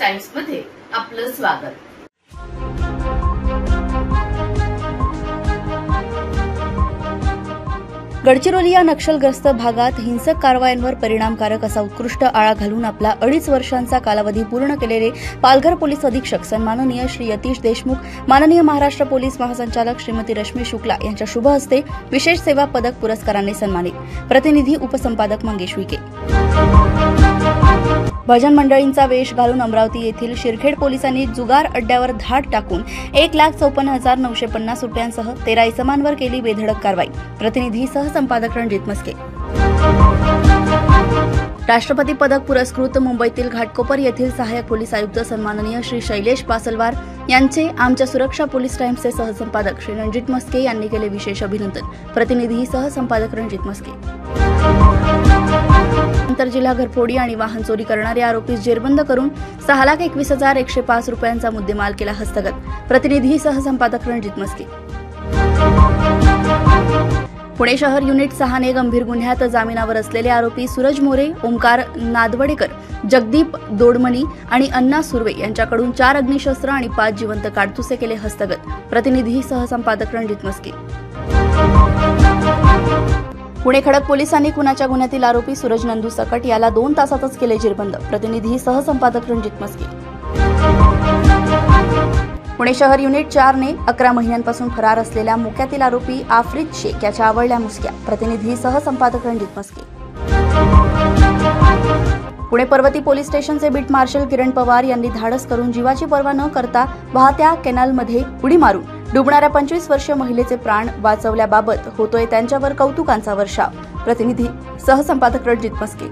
Times मध्ये आपलं स्वागत। गडचिरोली या नक्षलग्रस्त भागात हिंसक कारवायांवर परिणामकारक असा उत्कृष्ट आळा घालून आपला 2.5 वर्षांचा कालावधी पूर्ण केलेले पालघर पोलीस अधीक्षक सन्माननीय श्री यतीश देशमुख, माननीय महाराष्ट्र पोलीस महासंचालक श्रीमती रश्मी शुक्ला यांच्या शुभ हस्ते विशेष सेवा पदक पुरस्काराने सन्मानित। प्रतिनिधी उपसंपादक मंगेश विके। भजन मंडळींचा वेश घालून अमरावती येथील शिरखेड पोलिसांनी जुगार अड्ड्यावर धाड टाकून 1,54,950 रुपयांसह 13 इसमांवर केली बेधडक कारवाई। प्रतिनिधी सहसंपादक रणजित मस्के। राष्ट्रपती पदक पुरस्कृत मुंबईतील घाटकोपर येथील सहाय्यक पोलीस आयुक्त सन्माननीय श्री शैलेश पासलवार यांचे आमच्या सुरक्षा पोलीस टाइम्सचे सहसंपादक श्री रणजित मस्के यांनी केले विशेष अभिनंदन। प्रतिनिधी सहसंपादक रणजित मस्के। आंतरजिल्हा घरफोडी आणि वाहन चोरी करणारे आरोपी जेरबंद करून 6,21,105 रुपयांचा मुद्देमाल केला हस्तगत। प्रतिनिधी सहसंपादक रणजित मस्के। पुणे शहर युनिट 6 ने गंभीर गुन्ह्यात जामिनावर असलेले आरोपी सूरज मोरे, ओमकार नादवडेकर, जगदीप दोडमणी आणि अण्णा सुर्वे यांच्याकडून 4 अग्निशस्त्र आणि 5 जिवंत काडतुसे केले हस्तगत। प्रतिनिधी सहसंपादक रणजित मस्के। पुणे खडक पोलिसांनी खुनाच्या गुन्ह्यातील आरोपी सूरज नंदू सकट याला 2 तासातच केले जेरबंद। प्रतिनिधी सहसंपादक रणजित मस्के। पुणे शहर युनिट 4 ने 11 महिन्यांपासून फरार असलेल्या मोक्यातील आरोपी आफ्रिद शेख याच्या आवळल्या मुसक्या। प्रतिनिधी सहसंपादक रणजित मस्के। पुणे पर्वती पोलीस स्टेशनचे बीट मार्शल किरण पवार यांनी धाडस करून जीवाची पर्वा न करता वाहत्या कॅनलमध्ये उडी मारून डुबणाऱ्या 25 वर्षीय महिलेचे प्राण वाचवल्याबाबत होतोय त्यांच्यावर कौतुकांचा वर्षाव। प्रतिनिधी सहसंपादक रणजित मस्के।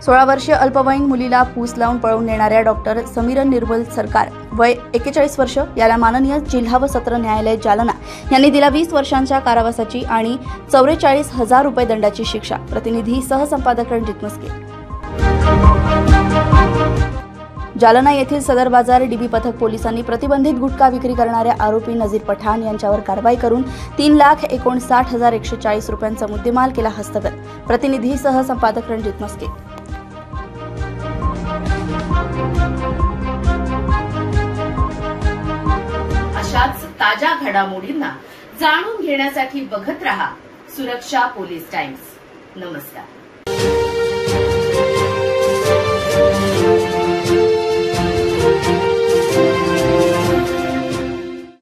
16 वर्षीय अल्पवयीन मुलीला पूस लावून पळवून नेणाऱ्या डॉक्टर समीरन निर्मल सरकार वय 41 वर्ष याला माननीय जिल्हा व सत्र न्यायालय जालना यांनी दिला 20 वर्षांच्या कारावासाची आणि 44,000 रुपये दंडाची शिक्षा। प्रतिनिधी सहसंपादक रणजित मस्के। जालना येथील सदर बाजार डीबी पथक पोलिसांनी प्रतिबंधित गुटखा विक्री करणाऱ्या आरोपी नजीर पठाण यांच्यावर कारवाई करून 3,59,140 रुपयांचा मुद्देमाल केला हस्तगत। प्रतिनिधी सहसंपादक रणजित मस्के। अशाच ताज्या घडामोडींना जाणून घेण्यासाठी बघत रहा सुरक्षा पोलीस टाइम्स। नमस्कार।